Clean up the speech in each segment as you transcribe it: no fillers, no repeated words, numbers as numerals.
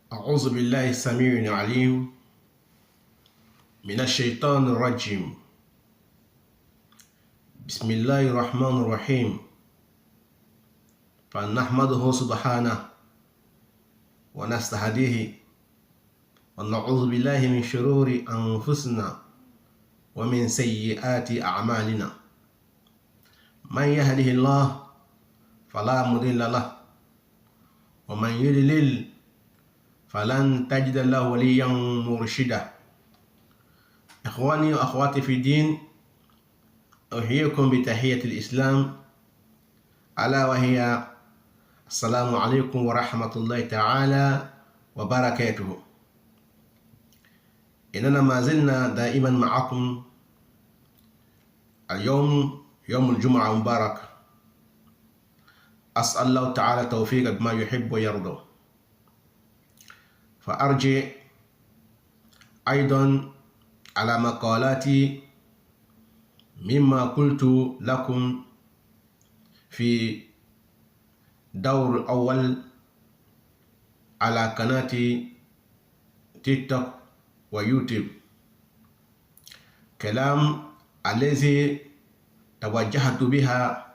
أعوذ بالله السميع العليم من الشيطان الرجيم. بسم الله الرحمن الرحيم. فنحمده سبحانه ونستهديه ونعوذ بالله من شرور أنفسنا ومن سيئات أعمالنا. من يهده الله فلا مضل له ومن يضلل فلن تجد له وليا مرشدا. إخواني وأخواتي في الدين، أحييكم بتحية الإسلام ألا وهي السلام عليكم ورحمة الله تعالى وبركاته. إننا ما زلنا دائما معكم. اليوم يوم الجمعة مبارك. أسأل الله تعالى توفيق بما يحب ويرضى. فأرجع أيضا على مقالاتي مما قلت لكم في دور الأول على قناة تيك توك ويوتيوب، كلام الذي توجهت بها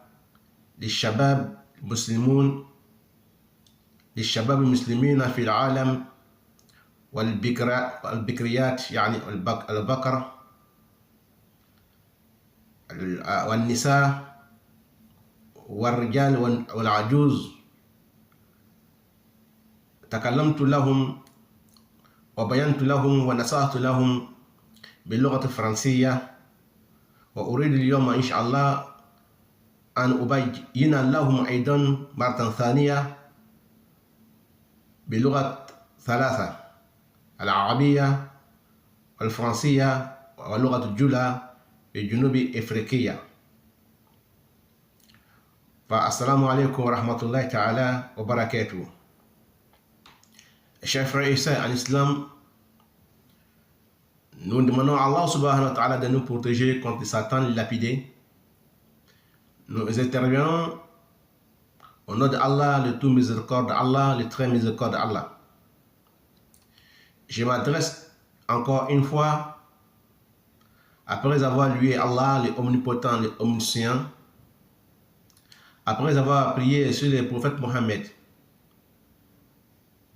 للشباب المسلمين في العالم والبكريات، يعني البكر والنساء والرجال والعجوز. تكلمت لهم وبينت لهم ونصحت لهم باللغة الفرنسية، وأريد اليوم إن شاء الله أن أبين لهم أيضا مرة ثانية بلغة ثلاثة: العربية والفرنسية ولغة الجولة الجنوب أفريقية. فالسلام عليكم ورحمة الله تعالى وبركاته. Chers frères et sœurs en islam, nous demandons à Allah subhanahu wa ta'ala de nous protéger contre Satan lapidé. Nous intervenons au nom d'Allah, le tout miséricorde d'Allah, le très miséricorde d'Allah. Je m'adresse encore une fois, après avoir loué Allah, le omnipotent, le omniscient, après avoir prié sur le prophète Mohammed,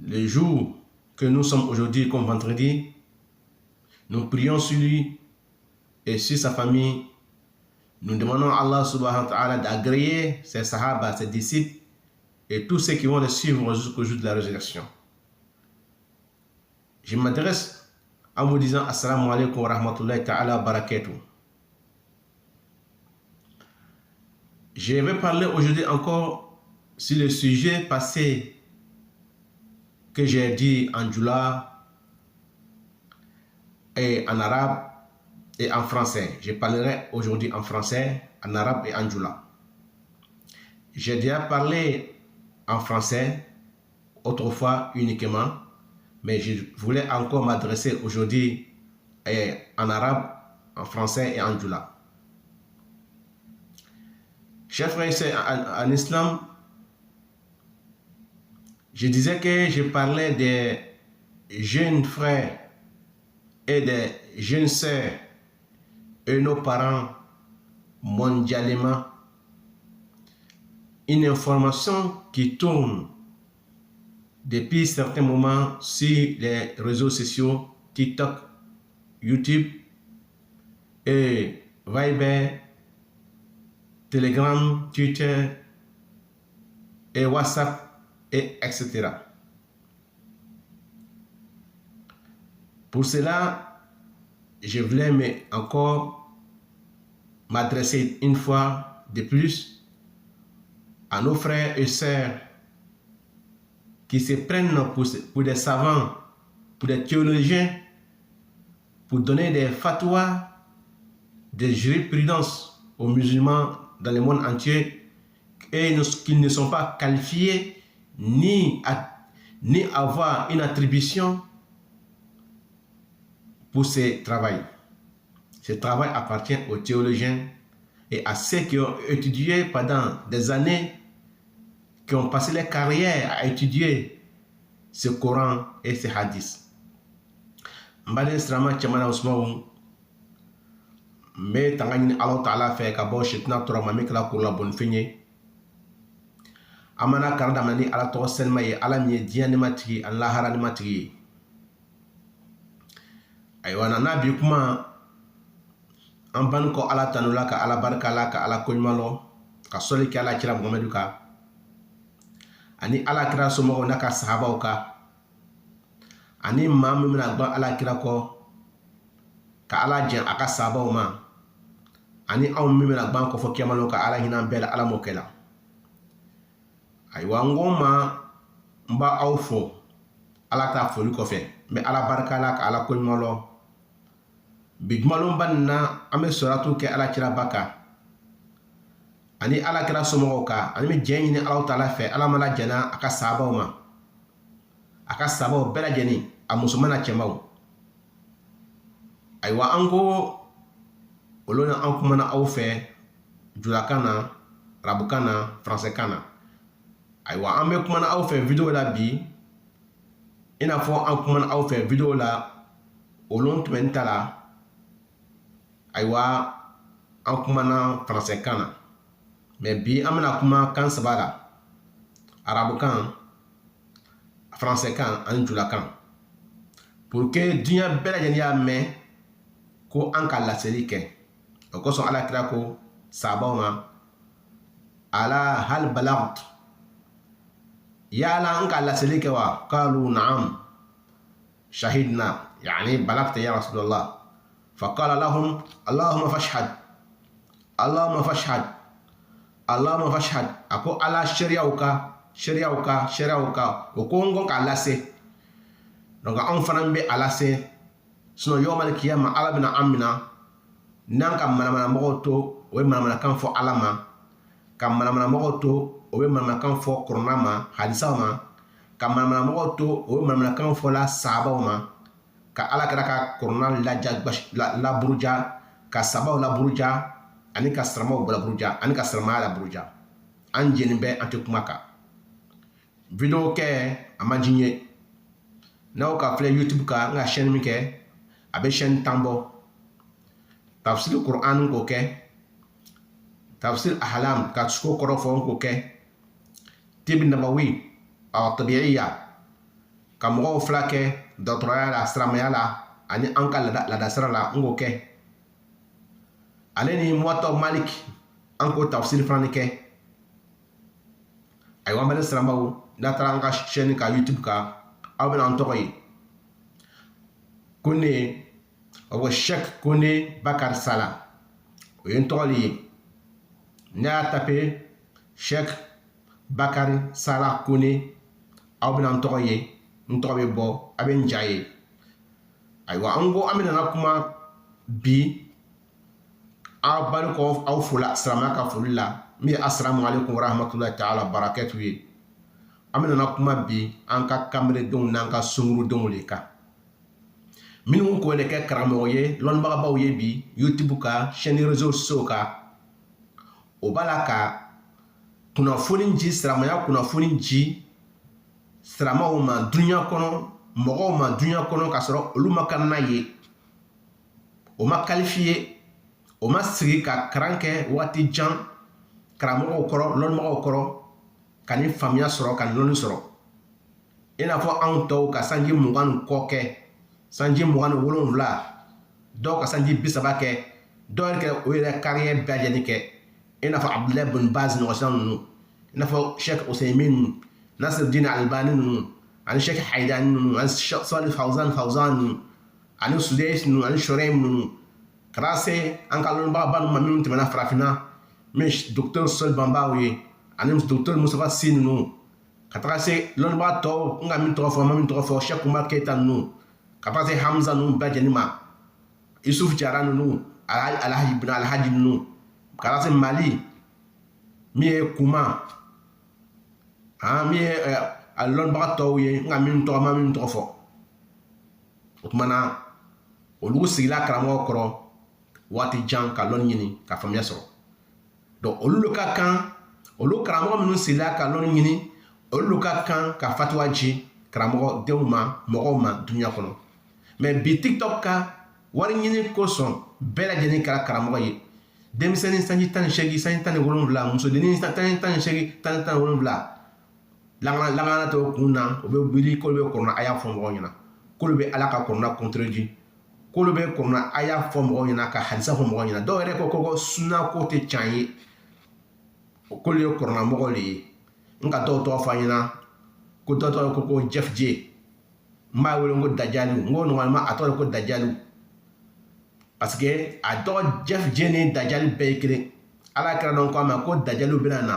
le jour que nous sommes aujourd'hui comme vendredi, nous prions sur lui et sur sa famille. Nous demandons à Allah subhanahu wa ta'ala d'agréer ses sahaba, ses disciples et tous ceux qui vont le suivre jusqu'au jour de la résurrection. Je m'adresse en vous disant assalamu alaikum wa rahmatullahi ta'ala wa barakatuh. Je vais parler aujourd'hui encore sur le sujet passé que j'ai dit en djoula et en arabe et en français. Je parlerai aujourd'hui en français, en arabe et en djoula. J'ai déjà parlé en français autrefois uniquement, mais je voulais encore m'adresser aujourd'hui en arabe, en français et en djoula. Chers frères et sœurs en islam, je disais que je parlais des jeunes frères et des jeunes sœurs et nos parents mondialement. Une information qui tourne depuis certains moments sur les réseaux sociaux, TikTok, YouTube et Viber, Telegram, Twitter et WhatsApp, et etc. Pour cela, je voulais encore m'adresser une fois de plus à nos frères et sœurs qui se prennent pour des savants, pour des théologiens, pour donner des fatwas, des jurisprudences aux musulmans dans le monde entier, et qu'ils ne sont pas qualifiés ni avoir une attribution pour ce travail. Ce travail appartient aux théologiens et à ceux qui ont étudié pendant des années, qui ont passé leur carrière à étudier ce Coran et ces hadiths. Mbade Srama Chamana Ousmane, mais Tangani Allah Ta'ala fait Kabo Shitna Torama Mikla Kula Bonfigné. Amana Kardamani ala to selma ye ala mi diani matigi Allah harani matigi aywana nabi kuma amban ko ala tanula ka ala barka la ka ala koymalo ka soli ki ala kira Muhammadu ka ani ala kira somo naka sahaba ka ani mamu mina gba ala kira ko ka ala jen aka sahaba ma ani aw mina gba ko fo kiyamalo ka ala hinan bela ala mokela aywa ngoma mba awfo ala ta foli kofe me ala barka la ka ala koymalo bigmalo banna ame suratu ke ala kira baka ani ala kira somo ka ani me jenni ala taala fe ala mala jana aka sahaba ma aka sahaba bela jeni a musumana chemaw aywa ango olona ankumana awfe julakana rabukana fransekana aywa an bɛ kumana aw fɛ video la bi ina fɔ an kumana aw fɛ video la olon tɛmɛn ta la aywa an kumana français kan na mais bi an bɛna kuma kan saba la arabu kan français kan ani jula kan pour que diɲɛ bɛɛ lajɛlen y'a mɛn ko an ka laseli kɛ o kosɔn ala kira ko sahabaw ma ala hal balagt يالا انك على سليك قالوا نعم شهدنا يعني بلغت يا رسول الله فقال لهم اللهم فاشهد اللهم فاشهد اللهم فاشهد اكو على شريعوك وكونغون على سي donc on fanan be ala se sino yomal kiyama ala bina amina nan kam mana mogoto we mana kan fo alama kam mana mogoto o be mana kan fo Qur'an ma hadisa ma ka mana mogoto o be mana kan fo la sahaba ma ka ala kira ka Qur'an la buruja ka sabaw la buruja ani ka saramaw la buruja ani ka sarama la buruja an jeni be ante kumaka video ke amajinye na ka fle YouTube ka nga chaîne mi ke abe chaîne tambo tafsir Qur'an ko ke tafsir ahlam ka tsuko korofo ko ke tib nabawi aw tabi'iyya kamgo flake doctorat la sramayala ani ankal la dasra la ngo ke aleni muwatta malik anko tafsir franike ay wamale sramaw na taranga chaîne ka YouTube ka aw ben antoyi kone aw shek kone bakar sala o yentoli na tapé Cheikh Bakari Sala Kone aw bena ntoye ntobe bo aben jaye aywa ango amina na kuma bi aw barko aw fula salama ka fulilla mi assalamu alaikum wa rahmatullahi ta'ala barakatuh yi amina na kuma bi an ka kamre don nan ka sunguru don le ka minnu ko ne ke karamo ye lon baga baw ye bi YouTube ka chaîne réseaux sociaux ka o bala ka kunnafoni ji siramaya kunnafoni ji siramaw ma dunya kɔnɔ mɔgɔw ma dunya kɔnɔ ka sɔrɔ olu ma kan na ye o ma qualifié o ma sigi ka karan kɛ waati jan karamɔgɔw kɔrɔ lɔnnibagaw kɔrɔ ka ni faamuya sɔrɔ ka lɔnni sɔrɔ i n'a fɔ anw tɔw ka sanji 20 kɔ kɛ sanji 27 dɔw ka sanji 30 kɛ dɔw yɛrɛ kɛ o yɛrɛ carrière bɛɛ lajɛlen kɛ i n'a fɔ Abdulahi bin Baz ɲɔgɔnna ninnu i n'a fɔ Sheikh Usaimin Nasiruddin Albani ninnu ani Sheikh Haidani ninnu ani Salih Fawzan ninnu ani Sudais ninnu ani Shuraim ninnu ka taa se an ka lɔnnibagaba ninnu ma minnu tɛmɛna farafinna min docteur Sol Bambaw ye ani docteur Mustafa Sy ninnu ka taga se lɔnnibaga tɔw n ka min tɔgɔ fɔ n ma min tɔgɔ fɔ Sheikh Umar Keita ninnu ka taga se Hamza ninnu bɛɛ lajɛlen ma Yusuf Jara ninnu Alhaji ninnu ka taga se Mali min ye Kuma min ye a lɔnnibaga tɔw ye n ka min tɔgɔ ma min tɔgɔ fɔ o tuma na olu sigila karamɔgɔ kɔrɔ waati jan ka lɔnni ɲini ka faamuya sɔrɔ donc olu ka kan olu karamɔgɔ minnu sigila ka lɔnni ɲini olu ka kan ka fatuwa ji karamɔgɔ denw ma mɔgɔw ma dunuya kɔnɔ mais bi tiktok ka wari ɲini kosɔn bɛɛ lajɛlen kɛra karamɔgɔ ye denmisɛnnin sanji 18 sanji 17 musodennin sanji 18 sanji 17 langana to kun na o bɛ wuli k'olu bɛ kɔrɔna a y'a fɔ mɔgɔw ɲɛna k'olu bɛ ala ka kɔrɔna contredit k'olu bɛ kɔrɔna a y'a fɔ mɔgɔw ɲɛna ka hadisa fɔ mɔgɔw ɲɛna dɔw yɛrɛ ko sunna ko tɛ can ye k'olu ye kɔrɔna mɔgɔw de ye n ka dɔw tɔgɔ fɔ an ɲɛna ko dɔw tɔgɔ ko Jeff J n b'a wele ko Dajaliw n ko normalement a tɔgɔ de ko Dajaliw parce que a tɔgɔ Jeff J ni Dajali bɛɛ ye kelen ala kɛra dɔn ko a ma ko Dajaliw bɛna na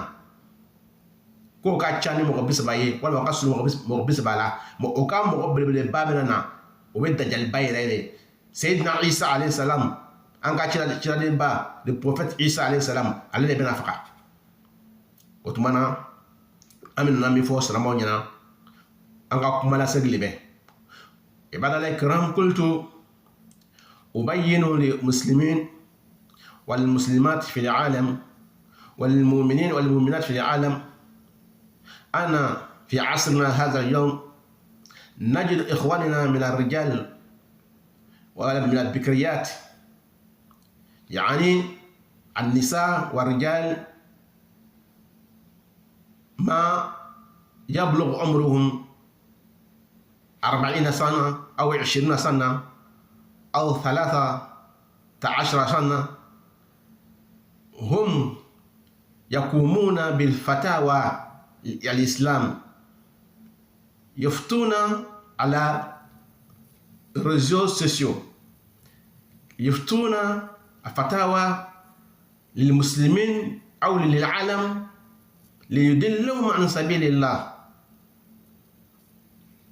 k'o ka ca ni mɔgɔ 30 ye walima o ka surun mɔgɔ 30 la mais o ka mɔgɔ belebeleba bɛna na o bɛ Dajaliba yɛrɛ yɛrɛ Seydina Isa alayhi salam an ka ciradenba le prophète Isa alayhi salam ale de bɛna faga o tuma na an bɛna min fɔ silamɛw ɲɛna an ka kuma lasegi de bɛ ibadallah kiram qultu ubayyinu lil muslimin wal muslimat fi al alam wal mu'minin wal mu'minat fi al alam أنا في عصرنا هذا اليوم نجد إخواننا من الرجال ومن البكريات يعني النساء والرجال ما يبلغ عمرهم 40 سنة أو 20 سنة أو 13 سنة هم يقومون بالفتاوى الإسلام يفتون على réseaux sociaux يفتون فتاوى للمسلمين أو للعالم ليدلهم عن سبيل الله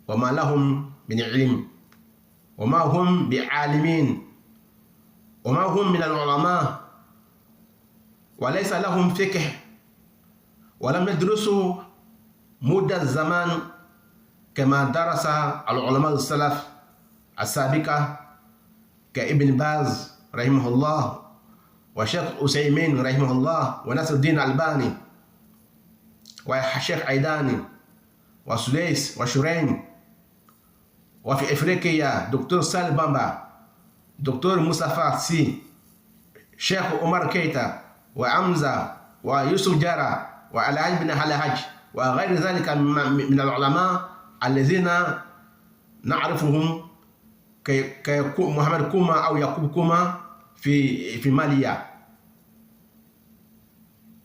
وما لهم من علم وما هم بعالمين وما هم من العلماء وليس لهم فقه ولم يدرسوا مدة الزمان كما درس العلماء السلف السابقة كابن باز رحمه الله وشيخ عثيمين رحمه الله وناصر الدين الألباني وشيخ عيداني وسديس وشريم وفي إفريقيا دكتور سالم بامبا دكتور مصطفى سي شيخ عمر كيتا وعمزة ويوسف جارة وعلي بن الحج وغير ذلك من العلماء الذين نعرفهم كمحمد كوما أو يعقوب كوما في ماليا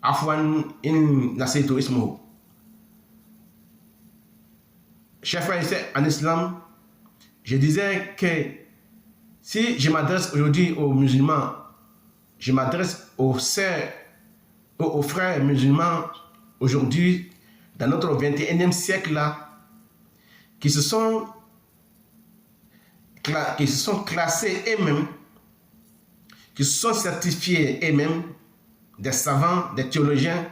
عفوا إن نسيت اسمه. Chers frères et sœurs en islam, je disais que si je m'adresse aujourd'hui aux musulmans, je m'adresse aux sœurs, aux frères musulmans aujourd'hui, dans notre 21e siècle là, qui se sont classés eux-mêmes, qui se sont certifiés eux-mêmes des savants, des théologiens,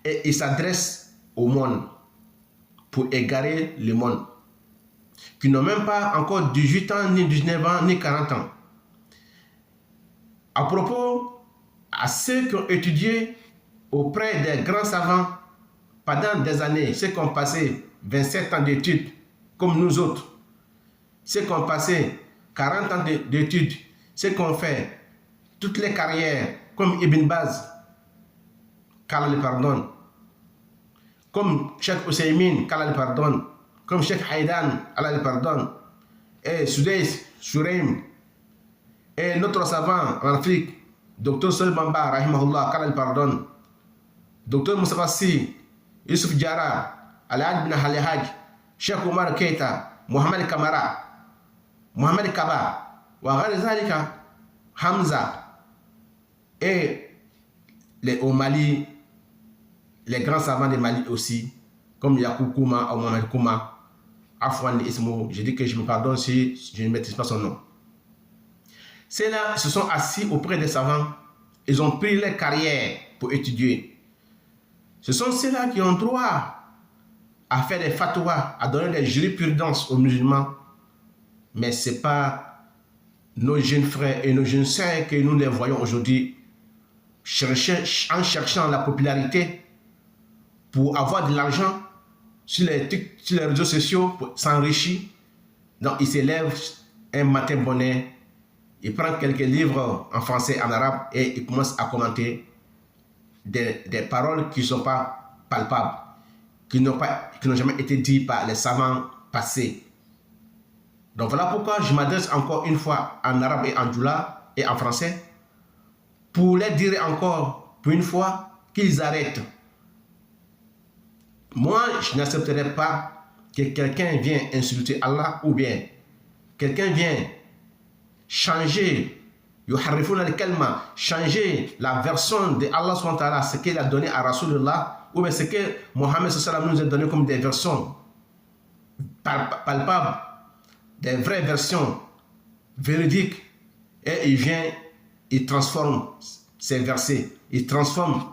et ils s'adressent au monde pour égarer le monde, qui n'ont même pas encore 18 ans, ni 19 ans, ni 40 ans. À propos à ceux qui ont étudié auprès des grands savants pendant des années, ceux qui ont passé 27 ans d'études, comme nous autres, ceux qui ont passé 40 ans d'études, ceux qui ont fait toutes les carrières, comme Ibn Baz, qu'Allah le pardonne, comme Cheikh Ousaymin, qu'Allah le pardonne, comme Cheikh Haïdan, Allah le pardonne, et Sudais, Shuraim, et notre savant en Afrique, Dr Sol Bamba, rahimahullah, qu'Allah le pardonne, Dr Moussa Si, Yusuf Jara, Alhaj bin Halihaj, Cheikh Omar Keita, Mohamed Kamara, Mohamed Kaba, Wagari Zalika, Hamza, et au Mali, les grands savants de Mali aussi, comme Yacoub Kouma ou Mohamed Kouma, Afwan Ismo, je dis que je me pardonne si je ne maîtrise pas son nom. Ceux-là se sont assis auprès des savants, ils ont pris leur carrière pour étudier. Ce sont ceux-là qui ont droit à faire des fatwas, à donner des jurisprudences aux musulmans, mais ce n'est pas nos jeunes frères et nos jeunes sœurs que nous les voyons aujourd'hui en cherchant la popularité pour avoir de l'argent, sur les réseaux sociaux pour s'enrichir. Donc, il s'élève un matin bonnet, il prend quelques livres en français, en arabe, et il commence à commenter des paroles qui ne sont pas palpables, qui n'ont jamais été dites par les savants passés. Donc voilà pourquoi je m'adresse encore une fois en arabe et en djoula et en français pour les dire encore pour une fois qu'ils arrêtent. Moi, je n'accepterai pas que quelqu'un vienne insulter Allah ou bien quelqu'un vient changer changer la version de Allah subhanahu wa ta'ala, ce qu'il a donné à Rasulullah, ou bien ce que Mohammed nous a donné comme des versions palpables, des vraies versions véridiques, et il vient, il transforme ces versets, il transforme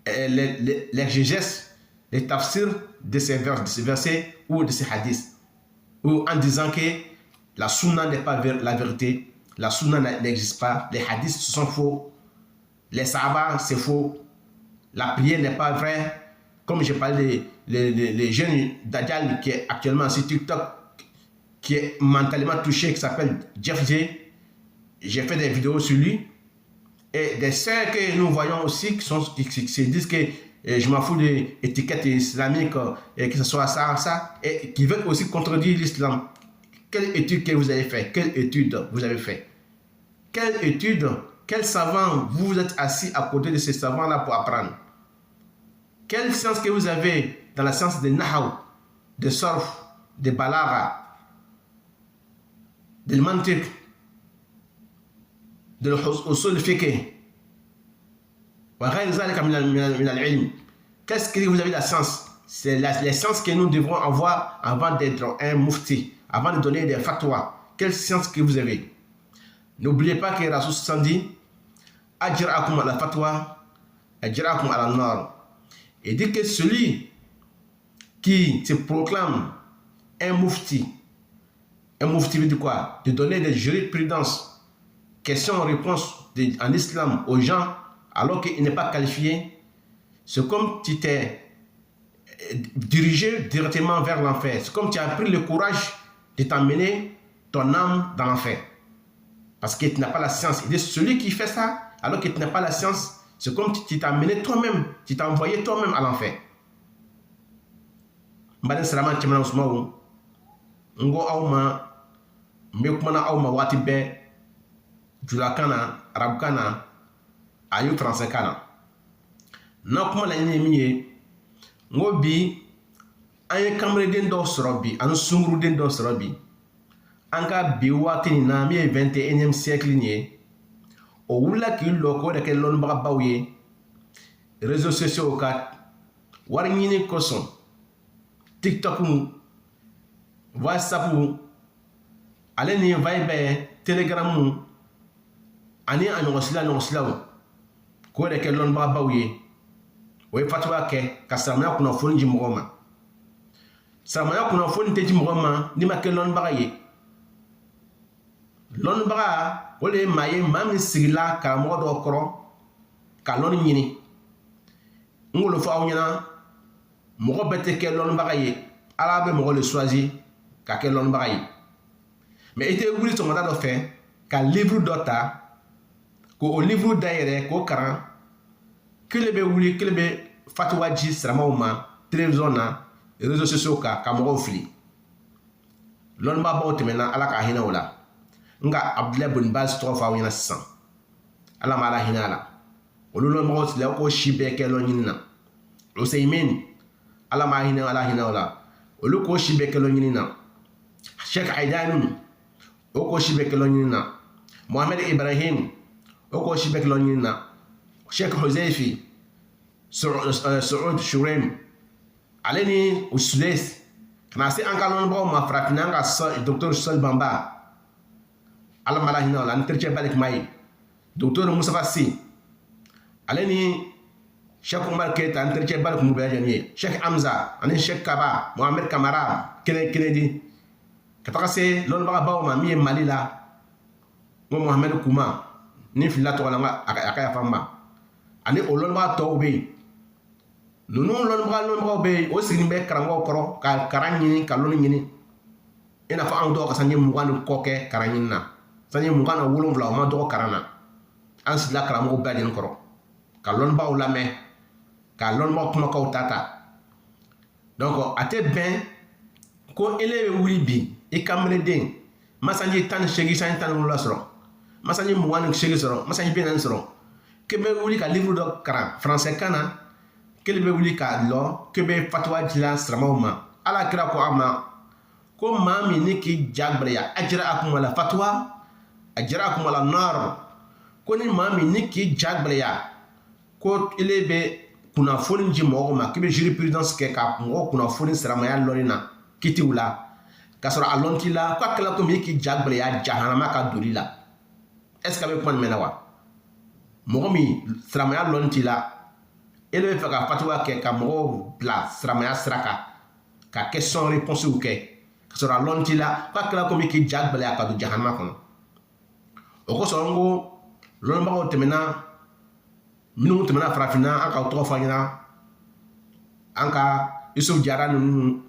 l'exégèse, les tafsirs de ces versets ou de ces hadiths, ou en disant que la sunna n'est pas la vérité, la sunna n'existe pas, les hadiths sont faux, les sahaba c'est faux, la prière n'est pas vraie. Comme j'ai parlé les jeunes Dajjal qui est actuellement sur TikTok, qui est mentalement touché, qui s'appelle Jeff J. J'ai fait des vidéos sur lui. Et des sœurs que nous voyons aussi qui se disent que je m'en fous des étiquettes islamiques, et que ce soit ça, et qui veulent aussi contredire l'islam. Quelle étude que vous avez fait? Quelle étude vous avez fait? Quelle étude? Quel savant vous êtes assis à côté de ces savants-là pour apprendre? Quelle science que vous avez dans la science de Nahaw, de Sarf, de Balara, de Mantiq, de l'Usul Fiqh? Qu'est-ce que vous avez la science? C'est les sciences que nous devrons avoir avant d'être un mufti, avant de donner des fatwas. Quelle science que vous avez? N'oubliez pas que Rasul s'en dit Ajra'akum ala fatwa, ajra'akum ala nar. Et dit que celui qui se proclame un mufti veut dire quoi? De donner des jurisprudences, questions-réponses en islam aux gens, alors qu'il n'est pas qualifié, c'est comme si tu t'es dirigé directement vers l'enfer. C'est comme si tu as pris le courage de t'emmener ton âme dans l'enfer. Parce que tu n'as pas la science. Et celui qui fait ça, alors que tu n'as pas la science, c'est comme si tu t'es amené toi-même, tu t'es envoyé toi-même à l'enfer. Mbade Salaman Tchemana Ousmaou, Ngo Aouma, Mekoumana Aouma Watibe, Djoulakana, Arabkana, Ayou 35 ans. Non, comment la ligne Ngo bi, Aye Kamre Den Do Sorobi, An Sungru Den Do Sorobi, Anka Biwati na mi 21e siècle nié, o wula ki loko de ke lon baga bawye, réseaux sociaux kat, war ñini koson, TikTok mu, WhatsApp mu, ale ni Viber, Telegram mu, ani anongosila ko de ke lon baga bawye, we fatwa ke kasamna kuna foni ji mogoma. Samaya kuna foni te ji mogoma ni ma ke lon baga ye. Lon baga ole maye mami sigila ka modo koro ka lon ñini ngolo fa awñana mogo bete ke lon baga ye ala be mogo le choisi ka ke lon baga ye mais ite wuli to ngada do fe ka livre dota ko o livre daire ko karan kele be wuli kele be fatwa ji srama uma télévision na réseaux sociaux ka mogo fili lon ba ba otemena ala ka hina wala nga Abdullah bin Baz trofa wina san ala mala hinala olulo mo la ko shibe ke lo nyina Usaymin ala ma hina ala hina wala olu ko shibe ke lo nyina Sheikh Aidan o ko shibe ke lo nyina Muhammad Ibrahim o ko shibe ke lo nyina Sheikh Huzaifi Saud Shurem aleni Usles kana se an kalon bo ma fratina nga Dr. Sol Bamba ala mala hina wala entretien balik may Dr. Moussa Fassi aleni Cheikh Omar Keita entretien balik mu bayani Cheikh Hamza ani Cheikh Kaba Mohamed Kamara kene kataka se lon baga bawo ma mi Mali la mo Mohamed Kouma ni fila to wala akaya famba ani olon baga to be Nunu lɔnbaga bɛ o sigilen bɛ karamɔgɔw kɔrɔ ka kalan ɲini ka lɔnni ɲini i n'a fɔ anw dɔw ka sanji 20 ni kɔ kɛ kalan ɲini na sanji 27 o ma dɔgɔ kalan na an sigila karamɔgɔw bɛɛ lajɛlen kɔrɔ ka lɔnnibagaw lamɛn ka lɔnnibagaw kumakaw ta donc a tɛ bɛn ko ele bɛ wuli bi i kamelenden masanji 18 sanji 17 sɔrɔ masanji 28 sɔrɔ masanji 40 sɔrɔ ke bɛ wuli ka livre dɔ kalan français kan na kele bɛ wuli ka lɔ ke bɛ fatuwa dila silamɛw ma ala kira ko a ma ko maa min ni k'i jagbaleya ajra akum ala fatuwa ajra akum ala nar ko ni maa min ni k'i jagbaleya ko ele bɛ kunnafoni di mɔgɔw ma k'i bɛ jurisprudence kɛ ka mɔgɔw kunnafoni silamɛya lɔnni na kitiw la k'a sɔrɔ a lɔn t'i la k'a kɛla komi i k'i jagbaleya jahanama ka doli la est ce que a bɛ kuma nin mɛn na wa mɔgɔ min silamɛya lɔn t'i la ele bɛ fɛ ka fatuwa kɛ ka mɔgɔw bila silamɛya sira kan ka question réponse kɛ ka sɔrɔ a lɔn t'i la k'a kɛla komi i k'i jagbaleya ka don jahanama kɔnɔ o kosɔn n ko lɔnnibagaw tɛmɛna minnu tɛmɛna farafinna an ka tɔgɔ fɔ an ɲɛna an ka Yusuf Jara ninnu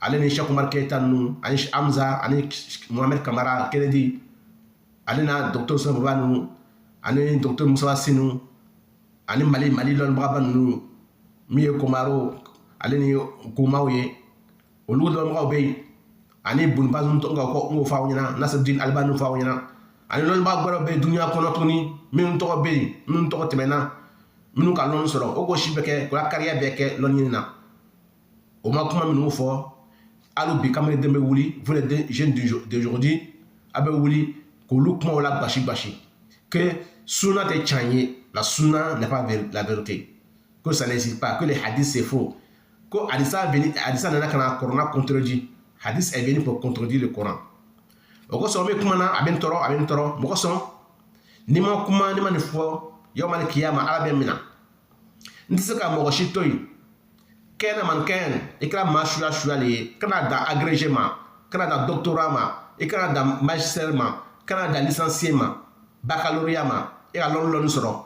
ale ni Cheikh Umar Keita ninnu ani Hamza ani Mohamed Kamara Kennedy ale na Dr Sɔnni Baba ninnu ani Dr Musa Sinu ani Mali lɔnnibaga ninnu min ye Komaro ale ni Komaw ye olu lɔnnibagaw bɛ yen ani Bunibaz n k'o fɔ aw ɲɛna Nasiruddin Albani fɔ aw ɲɛna ani lɔnnibaga wɛrɛw bɛ duniya kɔnɔ tuguni minnu tɔgɔ bɛ yen minnu tɔgɔ tɛmɛna minnu ka lɔnni sɔrɔ o gosi bɛ kɛ k'o la kariya bɛ kɛ lɔnni ɲini na o ma kuma minnu fɔ hali bi kamelenden bɛ wuli vous les jeunes d'aujourd'hui a bɛ wuli k'olu kumaw la gosi que sunna tɛ tiɲɛ ye la sunna n'est pas la vérité que ça n'existe pas que les hadiths c'est faux ko hadisa nana ka na Coran contredit hadith est venu pour contredire le Coran o kosɔn n bɛ kuma na a bɛ n tɔɔrɔ mɔgɔ sɔn ni ma kuma ni ma nin fɔ yawmal kiyama ala bɛ minɛ n tɛ se ka mɔgɔ si to yen kɛnɛ man kɛnɛ i kɛra maa suya le ye kana dan agrégé ma kana dan doctorat ma i kana dan magistère ma kana dan licencié ma baccalauréat ma i ka lɔnni sɔrɔ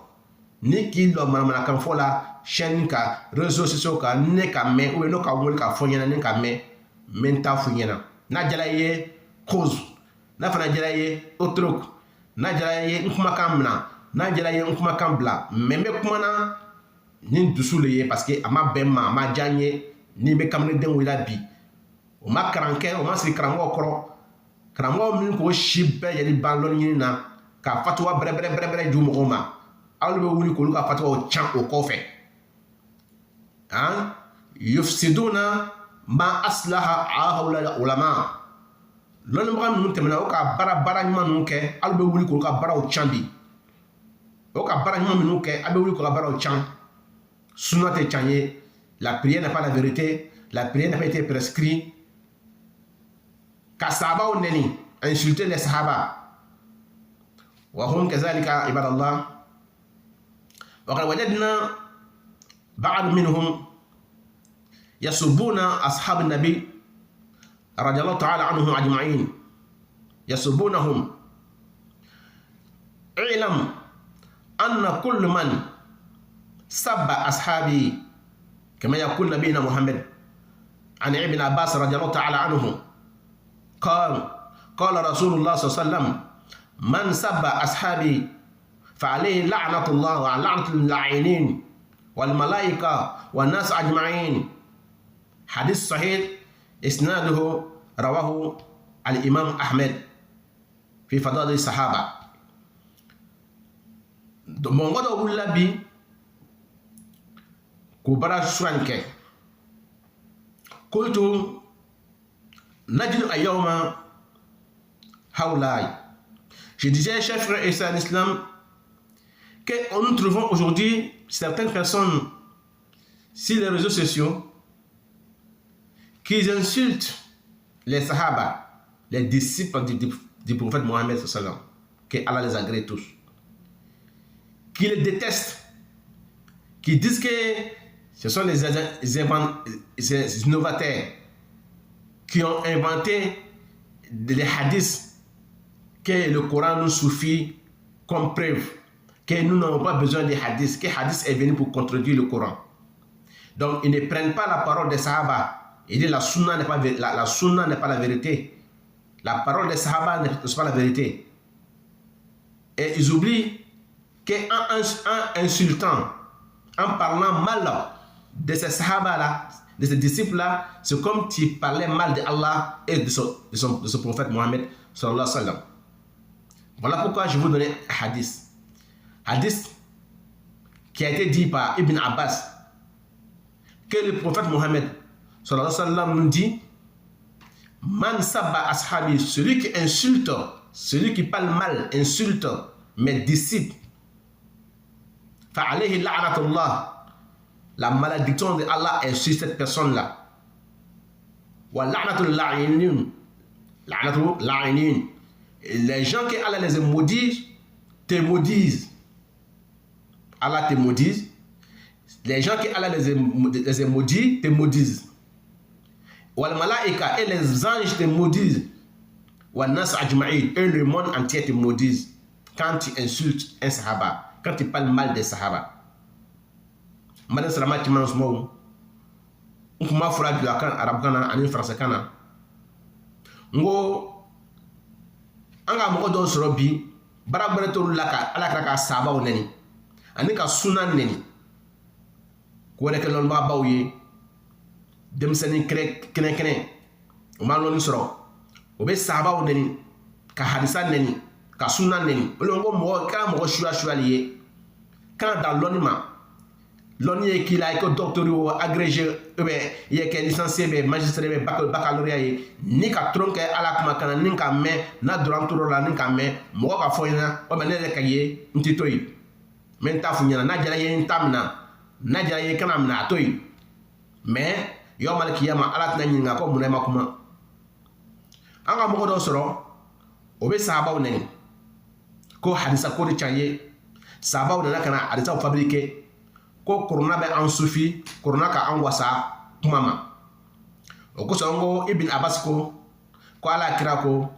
ni k'i lɔ manamanakan fɔ la chaîne kan réseaux sociaux kan ne ka mɛn ou bien n'o ka wele ka fɔ ɲɛna ne ka mɛn n bɛ n ta fɔ ɲɛna n'a jala i ye cause n'a fana jala i ye autre n'a jala i ye n kumakan minɛ n'a jala i ye n kumakan bila mais n bɛ kuma na ni dusu le ye parce que a ma bɛn n ma a ma diya n ye ni bɛ kamelenden wele bi o ma kalan kɛ o ma sigi karamɔgɔw kɔrɔ karamɔgɔ min k'o si bɛɛ yɛlɛ ban lɔnni ɲini na ka fatuwa bɛrɛ ju mɔgɔw ma aw bɛ wuli k'olu ka fatuwaw can o kɔfɛ yufsiduna ma aslaha haula ulama lɔnnibaga ninnu tɛmɛna o ka baara ɲuman ninnu kɛ aw bɛ wuli k'olu ka baaraw can bi o ka baara ɲuman minnu kɛ aw bɛ wuli k'olu ka baaraw can sunna tɛ can ye la prière n'est pas la vérité la prière n'a pas été prescrite ka sahabaw nɛni insulter les sahaba وهم كذلك عباد الله وقد وجدنا بعض منهم يسبون أصحاب النبي رضي الله تعالى عنهم أجمعين يسبونهم اعلم أن كل من سب أصحابي كما يقول نبينا محمد عن ابن عباس رضي الله تعالى عنه قال رسول الله صلى الله عليه وسلم من سب أصحابي فعليه لعنة الله ولعنة اللاعنين والملائكة والناس أجمعين حديث صحيح إسناده رواه الإمام أحمد في فضائل الصحابة مونغودا ولا بي كبرى شوانك قلت نجد اليوم هؤلاء. Je disais, chers frères et sœurs en islam, que nous trouvons aujourd'hui certaines personnes sur les réseaux sociaux qui insultent les sahaba, les disciples du prophète Mohammed, que Allah les agrée tous, qui les détestent, qui disent que ce sont les innovateurs qui ont inventé les hadiths, que le Coran nous suffit comme preuve, que nous n'avons pas besoin des hadiths, que hadith est venu pour contredire le Coran. Donc, ils ne prennent pas la parole des Sahaba. Ils disent la sunna n'est pas la vérité. La parole des Sahaba n'est pas la vérité. Et ils oublient qu'en insultant, en parlant mal de ces Sahaba-là, de ces disciples-là, c'est comme s'ils parlaient mal d'Allah et de son prophète Mohammed sallallahu alayhi wa sallam. Voilà pourquoi je vais vous donner un hadith. Hadith qui a été dit par Ibn Abbas, que le prophète Mohammed sallallahu alayhi wa sallam nous dit: Man sabba ashabi, celui qui insulte, celui qui parle mal, insulte mes disciples, fa alayhi la'natullah, la malédiction de Allah est sur cette personne-là. Wa la'natul la'inin, la'natul la'inin, les gens que Allah les maudit, te maudissent. Allah te maudit. Les gens que Allah les maudit, te maudissent. Wal malaika, et les anges te maudissent. Wal nas ajma'in, et le monde entier te maudissent. Quand tu insultes un sahaba, quand tu parles mal des sahaba. Madame Salama Timans Mou, on m'a fait du arabe kana, en français kana. Ngo, anga mo do soro bi, barabara to laka, ala kaka sahaba o neni. Ani ka sunan neni. Ko rek lon ba bawye. Dem seni kene o ma lon soro. O be sahaba o neni, ka hadisa neni, ka sunan neni. O ngo mo ka mo shua lié. Quand dans l'anima l'on est qu'il a été docteur ou agrégé, il est licencié, magistrat, baccalauréat, ni qu'à tronquer à la kumakana, ni qu'à me, na durant tout la ni qu'à me, moi qu'à foyna, ou bien les cahiers, un titoy. Mais t'as fouillé, n'a jamais une tamna, n'a jamais qu'un na toy. Mais, yo mal qui yama, à la tnani n'a pas mon amakuma. Anga moko do soro, obe sahaba ou neni, ko hadisa ko de chaye, sahaba ou nena kana hadisa ou fabriqué. Ko corona be an sufi corona ka an wasa kuma ma o ko songo Ibn Abbas ko ala kira ko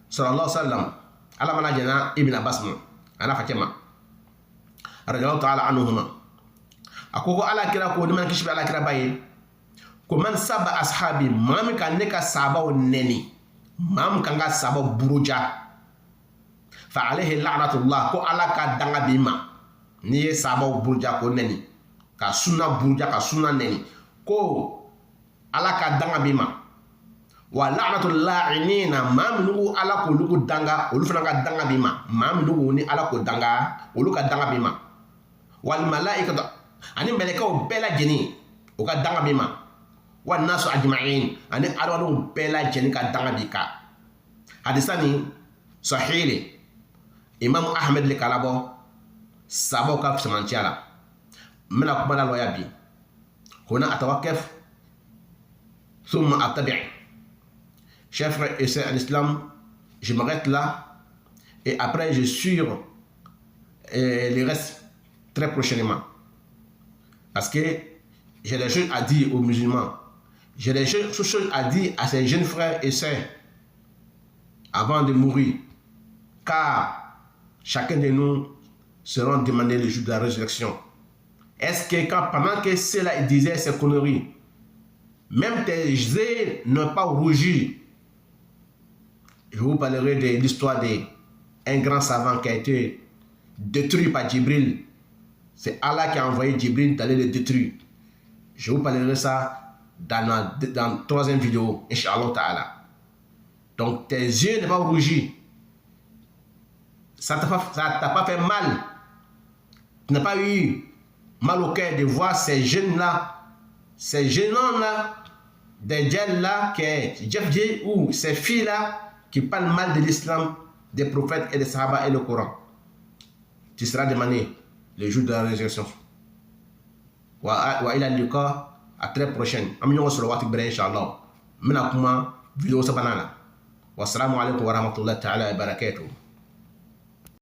sallallahu alaihi wasallam ala mana jana Ibn Abbas mo ana fakema radiyallahu ta'ala anhuma akoko ala kira ko ni man kishbe ala kira baye ko man saba ashabi mam kan ne ka saba o neni mam kan ga saba buruja fa alayhi la'natullah ko ala ka danga bima ni saba buruja ko neni ka sunna buruja ka sunna neni ko ala ka danga bima wa la'natul la'inina ma minugu ala ko lugu danga olu fana ka danga bima ma minugu ni ala ko danga olu ka danga bima wal malaikatu ani melekaw bela jeni o ka danga bima wan nasu ajma'in ani arwanu bela jeni ka danga bika hadisani sahih imam ahmed le kalabo sabo ka samantiala mena kumana loya bi hona atawakef thumma attabi'. Chers frères et sœurs en islam, je m'arrête là et après je suis les restes très prochainement parce que j'ai des choses à dire aux musulmans, j'ai des choses à dire à ces jeunes frères et sœurs avant de mourir, car chacun de nous seront demandés le jour de la résurrection. Est-ce que pendant que ceux-là disaient ces conneries, même tes yeux n'ont pas rougi? Je vous parlerai de l'histoire d'un grand savant qui a été détruit par Djibril. C'est Allah qui a envoyé Djibril d'aller le détruire. Je vous parlerai de ça dans la troisième vidéo, Inch'Allah Ta'ala. Donc tes yeux n'ont pas rougi. Ça t'a pas fait mal. Tu n'as pas eu mal au cœur de voir ces jeunes-là, ces jeunes hommes-là, des gels-là, ou ces filles-là qui parlent mal de l'islam, des prophètes et des sahaba et le Coran. Tu seras demandé le jour de la résurrection. Wa ila liqa, à très prochaine. Aminyo sur le wati bre inshallah. Mina kuma vidéo sa banana. Wassalamu alaikum wa rahmatullahi ta'ala wa barakatuh.